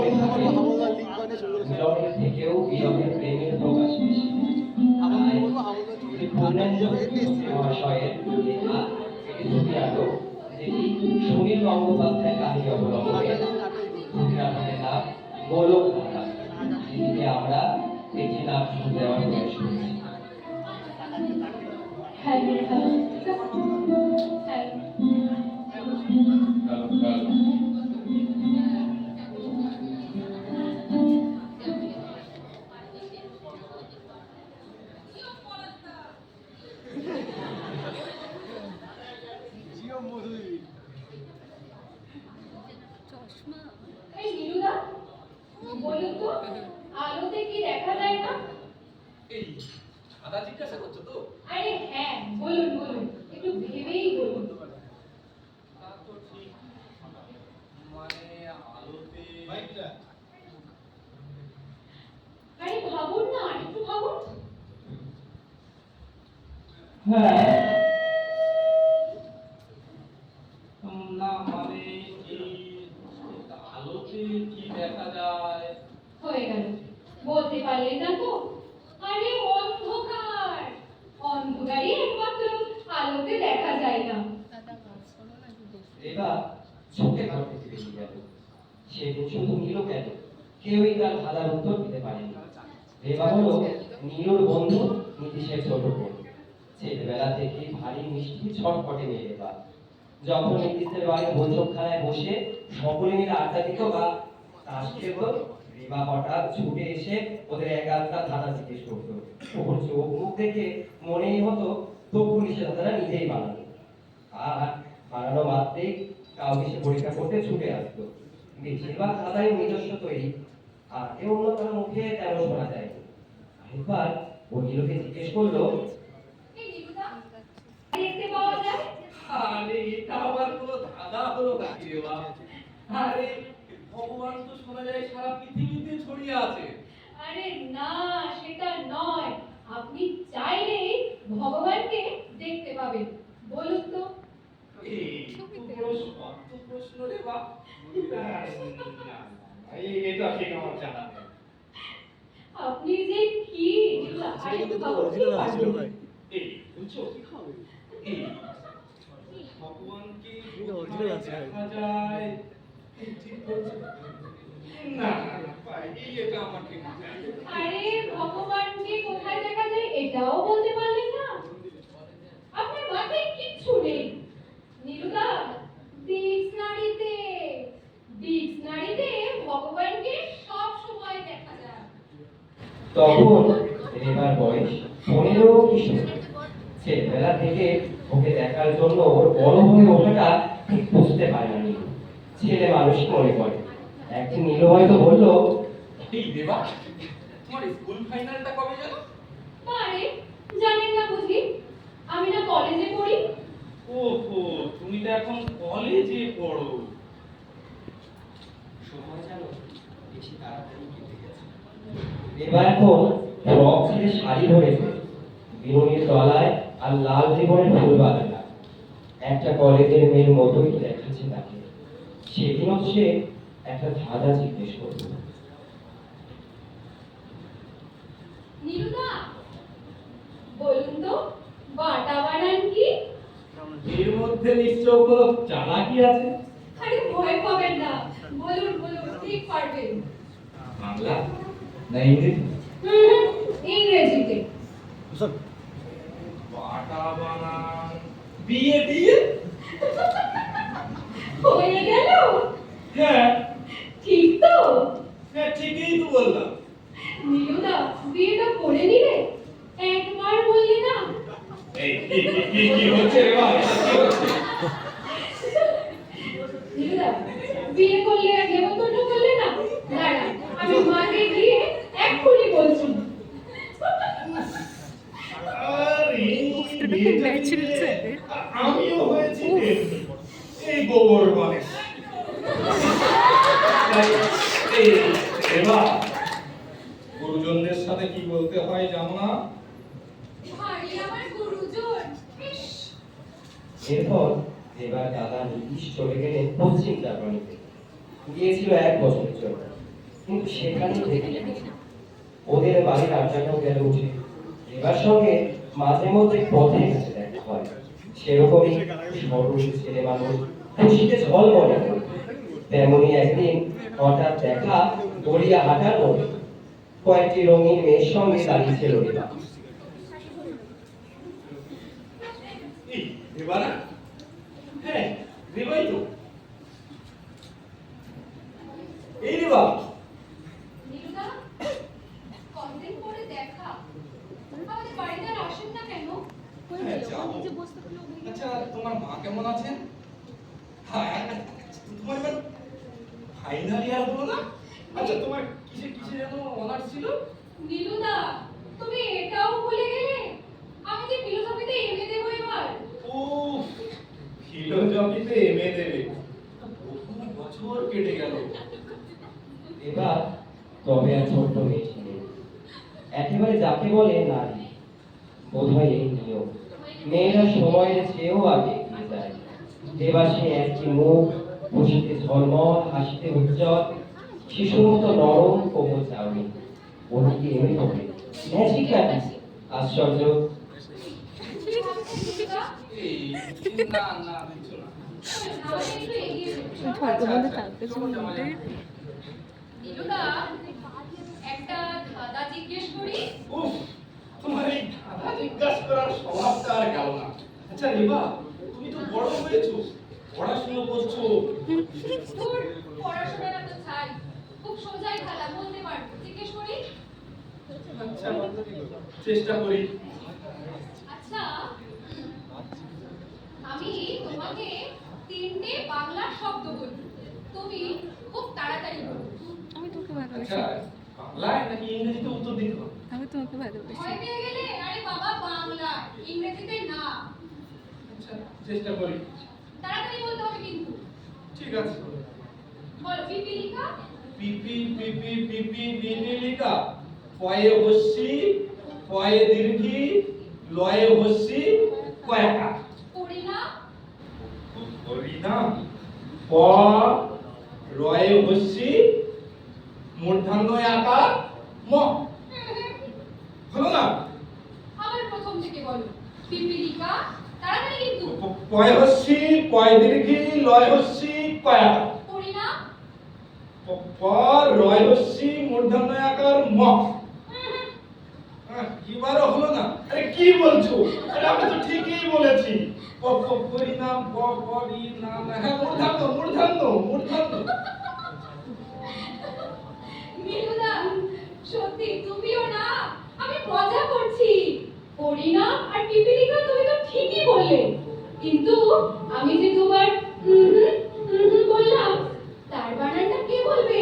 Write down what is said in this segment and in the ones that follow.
বলে থাকে মিলনের থেকেও বিরহের প্রেমের প্রকাশ বেশি। তাই পূর্ণেন্দু মহাশয়ের লেখা একটি ছবি আঁকো, যেটি সুনীল গঙ্গোপাধ্যায়ের কাহিনী অবলম্বনে। ছবি নাটকের নাম গোলক ধাঁধা, যেটিকে আমরা একটি নাম শুরু দেওয়ার প্রয়াস করেছি। হ্যালো হ্যালো এই নীলুদা, বলুন তো, আলোতে কি দেখা যায় না? এই সাদা জিজ্ঞাসা করছো তো? আরে হ্যাঁ, বলুন বলুন, একটু ভেবেই বলুন। তা তো ঠিক, মানে আলোতে আরে ভাবুন না, একটু ভাবুন। হ্যাঁ, না মানে এই আলোতে কি দেখা যায়? হয়ে গেল, বলতে পারলেন না তো? আরে অন্ধকার, অন্ধকারই একমাত্র আলোতে দেখা যায় না। এবার চোখে ঘর থেকে বেরিয়ে গেল। সেদিন শুধু নীল কেন, কেউই তার ধাঁধার উত্তর দিতে পারেনি। রেবা হলো নীলুর বন্ধু নীতিশের ছোট বোন। ছেলেবেলা থেকে ভারী মিষ্টি ছটপটে মেয়ে রেবা। যখন নীতিশের বাড়ি বৈঠকখানায় বসে সকলে মিলে আড্ডা দিত বা তাস খেলত, রেবা হঠাৎ ছুটে এসে ওদের এক আধটা ধাঁধা জিজ্ঞেস করতো। ওর চোখ মুখ দেখে মনেই হতো তবু সে ধাঁধাটা নিজেই বানানো। আর বানানো মাত্রেই কাউকে সে পরীক্ষা করতে ছুটে আসতো। বেশিরভাগ ধাঁধাই নিজস্ব তৈরি, আর কেউ অন্য কারো মুখে তেমন শোনা যায়নি। একবার ও নীলুকে জিজ্ঞেস করলো, এই নীলুদা, দেখতে পাওয়া যায়? আরে এটা আবার কোনো ধাঁধা হলো নাকি রে বাপ? আরে ভগবান তো শোনা যায় সারা পৃথিবীতে ছড়িয়ে আছে। আরে না, সেটা নয়। আপনি চাইলেই ভগবানকে দেখতে পাবেন। বলুন তো। এই তো বড় শক্ত প্রশ্ন রে বাপ। এটা ঠিক আমার জানা নেই। আপনি যে কি নীলুদা, আরে একটু ভাবুন। এই বুঝছো, এই ভগবানকে দেখা যায়, এই ঠিক বলছো? না ভাই, এটা আমার ঠিক না। আরে ভগবানকে কোথায় দেখা যায় এটাও বলতে পারলেন না? আপনার মাথায় কিচ্ছু নেই। নীলুদা, ডিকশনারিতে, ডিকশনারিতে ভগবানকে সব সময় দেখা যায়। তখন রেবার বয়স 15 কি 16। ছেলেবেলা থেকে ওকে দেখার জন্য ওর বড় হয়ে ওঠাটা ঠিক বুঝতে পারে না নীলু। ছেলে মানুষই মনে করে। একদিন নীলু হয়তো বললো, এই দেবা, তোমার স্কুল ফাইনালটা কবে জানো? আরে জানেন না বুঝি? আমি না কলেজে পড়ি। ওহো, তুমি তো এখন কলেজে পড়ো। সময় জানো বেশি তাড়াতাড়ি কেটে গেছে। এবার এখন ফ্রক ছেড়ে শাড়ি ধরেছে, বিনুনির তলায় আর লাল জীবনের ফুল বাঁধা। একটা কলেজের মেয়ের মতোই দেখাচ্ছে তাকে। সেদিনও সে একটা ধাঁধা জিজ্ঞেস করলো। নীলুদা, বলুন তো, বাটা বানান কি? এর মধ্যে নিশ্চয় কোনো চালাকি আছে। আরে ভয় পাবেন না, বলুন বলুন, ঠিক পারবেন। বাংলা না ইংরেজি? ইংরেজিতে। বাটা বানান বিয়ে দিয়ে। হয়ে গেল? হ্যাঁ ঠিক তো? হ্যাঁ, ঠিকই তো বললাম। নীলুদা, বিয়েটা করে নিলে? একবার বললে না? এই কি হচ্ছে রে ভাই, কি হচ্ছে? নীলুদা, বিয়ে করলে আর নেমন্তন্ন করলে না? দাঁড়া, আমি মাকে গিয়ে এক্ষুনি বলছি। আরে আমিও হয়েছি এই গোবর বলে। এই এবার গুরুজনদের সাথে কি বলতে হয় জানো না? ভারী আমার গুরুজন। ইস, এরপর এবার দাদা নীতিশ চলে গেলেন পশ্চিম জার্মানিতে। গিয়েছিল 1 বছরের জন্য। কিন্তু সেখানেই থেকে গেছে। ওদের বাড়ির আড্ডাটাও গেল উঠে। এবার সঙ্গে মাঝে মধ্যে পথে গেছে দেখা হয়। সেরকমই সরল ছেলে মানুষ, খুশিতে ঝলমলে করে। তেমনি একদিন হঠাৎ দেখা গড়িয়া হাঁটার মধ্যে কয়েকটি রঙিন মেয়ের সঙ্গে দাঁড়িয়েছিল রেবা। এই রেবা না? হ্যাঁ, রেবাই তো। এই রেবা, নীলুদা, কতদিন পরে দেখা। আমাদের বাড়িতে আর আসেন না কেন? হ্যাঁ, যাবো। আচ্ছা, তোমার মা কেমন আছেন? হ্যাঁ, তোমার এবার ফাইনাল ইয়ার হলো না? আচ্ছা, তোমার কিসে কিসে যেন অনার্স ছিল? নীলুদা, তুমি এটাও ভুলে গেলে? আমি যে ফিলোসফিতে এমএ দেবো এবার। ও, ফিলোসফিতে এমএ দেবে। বহু বছর কেটে গেল। এবার তবে আর ছোট্ট মেয়ে ছিল, একেবারে যাকে বলে নারী। বোধহয় এই নিয়ম, মেয়েরা সময়ের চেয়েও আগে এগিয়ে যায়। এবার সে একটি মুখ, খুশিতে ঝলমল, হাসিতে উজ্জ্বল, শিশুর মতো নরম কোমল চাউনি। ওদিকে এমনি হবে ম্যাজিক আশ্চর্য। নীলুদা, এই, না না, কিছু না। আমি একটু এগিয়ে যাবো। নীলুদা, একটা ধাঁধা জিজ্ঞেস করি? উফ, তোমার এই ধাঁধা জিজ্ঞাসা করার স্বভাবটা আর গেল না। আচ্ছা রেবা, তুমি তো বড় হয়েছো, পড়াশোনা করছো। তোর পড়াশোনাটা তো ছাই, খুব সোজাই ধাঁধা বলতে পারবো। জিজ্ঞেস করি? আচ্ছা, চেষ্টা করি। আচ্ছা, আমি তোমাকে তিনটে বাংলা শব্দ বলবো, তুমি খুব তাড়াতাড়ি বলবে। আমি তোকে ভালোবাসি। আচ্ছা, বাংলায় নাকি ইংরেজিতে উত্তর দিতে হবে? আমি তোমাকে ভালোবাসি। ভয় পেয়ে গেলে? আরে বাবা, বাংলা, ইংরেজিতে না। আচ্ছা, চেষ্টা করি। তাড়াতাড়ি বলতে হবে কিন্তু। ঠিক আছে। বলো, পিপীলিকা। পিপি পিপি পিপি পিপীলিকা। পয়ে হস্যি, পয়ে দীর্ঘি, লয়ে হস্যি, কয়াকা। পরিণাম। হরিনাম। প, রয়ে হস্যি, মূর্ধন্য আকার, ম। হলো না? আবার প্রথম থেকে বলো। পিপীলিকা, তাড়াতাড়ি কিন্তু। পয় হস্যি, পয় দীর্ঘি, লয় হস্যি, কয়াকা। পরিণাম। প, রয় হস্যি, মূর্ধন্য আকার, ম। এবারও হলো না? আরে কি বলছো? আরে আমি তো ঠিকই বলেছি। পরিণাম, পরিণাম, হ্যাঁ, মূর্ধন্য মূর্ধন্য মূর্ধন্য। নীলুদা, সত্যি তুমিও না, আমি মজা করছি। পরিণাম আর পিপীলিকা তুমি তো ঠিকই বললে, কিন্তু আমি যে দুবার বললাম, তার বানানটা কে বলবে?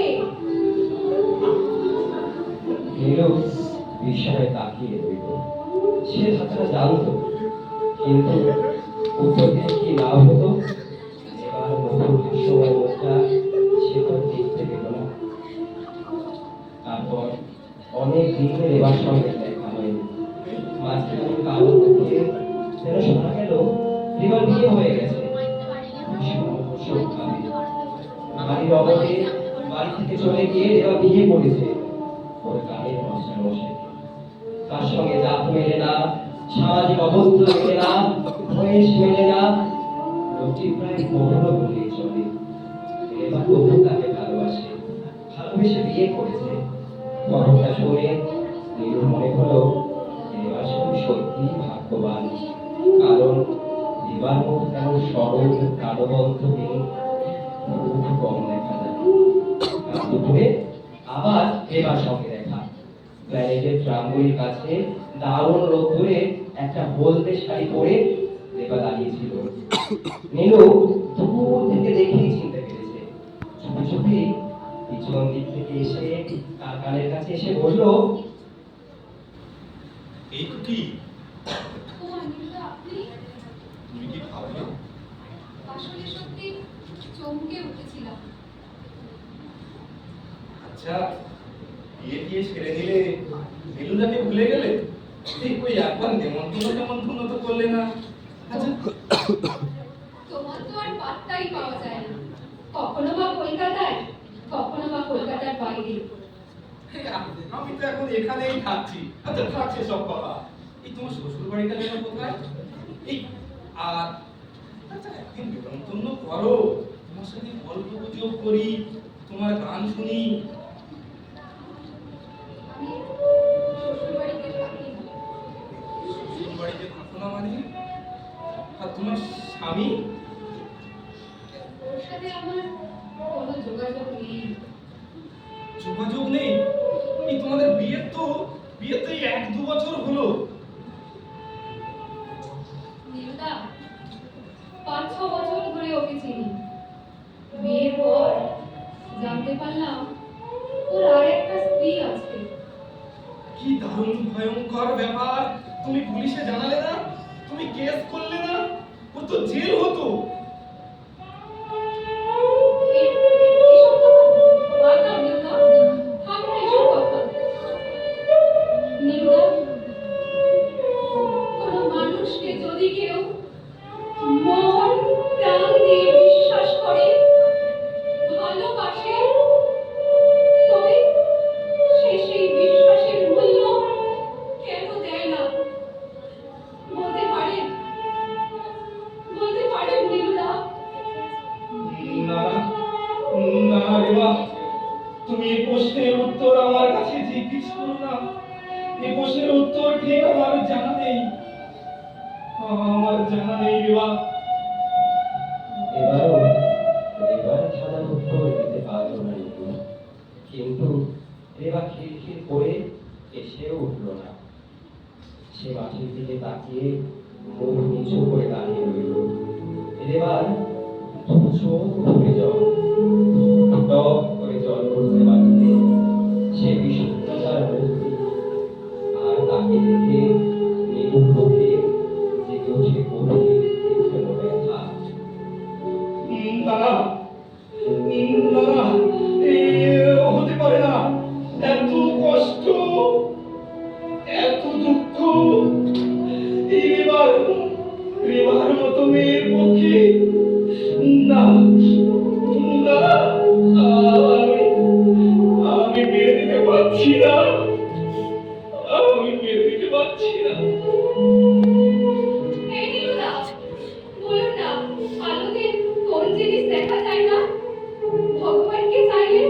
নীলু বিস্ময়ে তাকিয়ে রইল। সে ধাঁধাটা জানতো, কিন্তু উত্তর দিয়ে কি লাভ হতো? এবার মধুর হাস্যময় মুখটা সে তো দেখতে পেল না। তারপর অনেক দিন এবার সঙ্গে দেখা হয়নি। মাঝখানে কালো মুখে যেন শোনা গেল এবার বিয়ে হয়ে গেছে। বাড়ির অভাবে বাড়ি থেকে চলে গিয়ে এবার বিয়ে করেছে ওর গানের মাস্টার মশাই। তার সঙ্গে জাত মেলে না, সামাজিক অবস্থা মেলে না, বয়স মেলে না, লোকটি প্রায় বড় বলেই চলে। এবার তবু তাকে ভালোবাসে, ভালোবেসে বিয়ে করেছে। খবরটা শুনে নীলুর মনে হলো এবার সে সত্যি ভাগ্যবান, কারণ এবার মুখ তেমন সরল প্রাণবন্তহীন খুব কম দেখা যায়। কাল দুপুরে আবার এবার সঙ্গে দেখা। প্ল্যানেটের ট্রামগুলির কাছে দারুণ রোদ্দুরে একটা হলদে শাড়ি পরে রেবা দাঁড়িয়েছিল। নীলু দূর থেকে দেখেই চিনতে পেরেছে। চুপি চুপি পিছন দিক থেকে এসে তার কানের কাছে এসে বলল, এই তো কি? ও নীলুদা, আপনি? তুমি কি ভাবলে? আসলে সত্যি চমকে উঠেছিলাম। আচ্ছা, বিয়ে সেরে দিলে নীলুদাকে ভুলে গেলে? এই কই একবার নেমন্তন্ন তো করলে না। আচ্ছা, তোমার তো আর পাত্তাই পাওয়া যায় না। কখনো বা কলকাতায়, কখনো বা কলকাতার বাইরে। আমি তো এখন এখানেই থাকছি। আচ্ছা থাকছে সব কথা। এই তোমার শ্বশুর বাড়িটা যেন কোথায়? এই আর আচ্ছা একদিন বেতন করো, তোমার সাথে গল্প গুজব করি, তোমার গান শুনি। আমি শ্বশুর বাড়িতে থাকি না। শ্বশুর বাড়িতে থাকো না মানে? আর তোমার স্বামী? ওর সাথে আমার কোনো যোগাযোগ নেই। যোগাযোগ নেই? এই তোমাদের বিয়ের তো এই 1-2 বছর হলো। নীলদা, 5-6 বছর ধরে ওকে চিনি। বিয়ের পর জানতে পারলাম ওর আর একটা স্ত্রী আছে। কি দারুণ ভয়ঙ্কর ব্যাপার! তুমি পুলিশে জানালে না? তুমি কেস করলে না? ও তো জেল হতো। এসব কথা বাদ দাও নীলদা, থাক না এসব কথা। নীলদা, কোনো মানুষকে যদি কেউ মন প্রাণ দিয়ে বিশ্বাস করে, ভালোবাসে, তবে সে সেই বিশ্বাসের মূল্য কেন দেয় না? বলতে পারেন নীলদা? না না রেবা, তুমি এই প্রশ্নের উত্তর আমার কাছে জিজ্ঞেস করো না। এই প্রশ্নের উত্তর ঠিক আমার জানা নেই। আমার জানা নেই রেবা। এবার খেলার উত্তর দিতে পারলো না রিতু। কিন্তু রেবা খিরখির করে এসেও উঠল না। সে মাটির দিকে তাকিয়ে মুখ নিচু করে দাঁড়িয়ে রইল। রেবার দু চোখ ভরে জল, টপ করে জল পড়ছে মাটিতে। সে বিষণ্ণতার মূর্তি। আর তাকে দেখে নীলুর চোখে জেগে ওঠে গভীর তীক্ষ্ণ ব্যথা। না না, হতে পারে না। এত কষ্ট, এত দুঃখ রেবার মতো মেয়ের পক্ষে না না। আমি মেনে নিতে পারছি না। আমি মেনে নিতে পারছি না। এই নীলদা, বলুন না, আলোতে কোন জিনিস দেখা যায় না? ভগবানকে চাইলে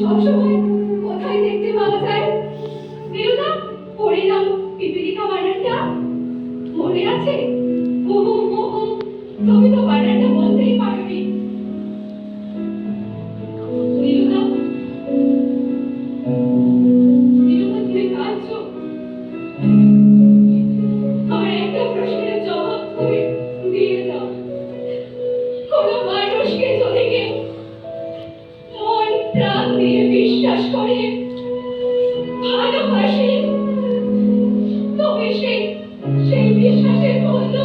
সবসময় কোথায় দেখতে পাওয়া যায়? নীলদা, হরিনাম পিপীলিকা বানানটা মনে আছে? ওহো ওহো, তুমি তো বানানটা বলতেই পারোনি। নীলদা, তুমি কাঁদছো? আমার একটা প্রশ্নের জবাব তুমি দিয়ে দাও। কোনো মানুষকে যদি কেউ মন প্রাণ দিয়ে বিশ্বাস করে, ভালোবাসে, তবে সেই বিশ্বাসের মূল্য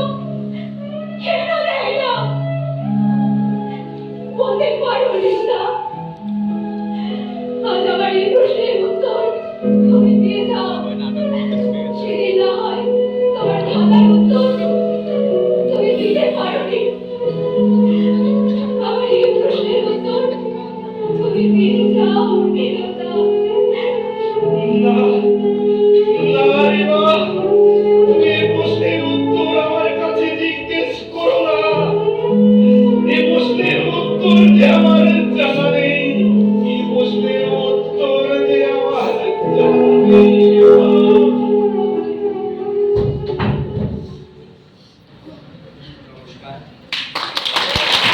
কেন দেয় না? বলতে পারো নীলদা? আজ আমার এই প্রশ্নের উত্তর তুমি দিয়ে যাও। সেদিন না হয় তোমার ভাঙার উত্তর তুমি দিতে পারোনি। আমার এই প্রশ্নের উত্তর তুমি দিয়ে যাও নীলদা। না না রেবা, তুমি এই প্রশ্নের উত্তর আমার কাছে জিজ্ঞেস করো না। এই প্রশ্নের উত্তর যে আমার জানা নেই। এই প্রশ্নের উত্তর যে আমার জানা নেই। নমস্কার।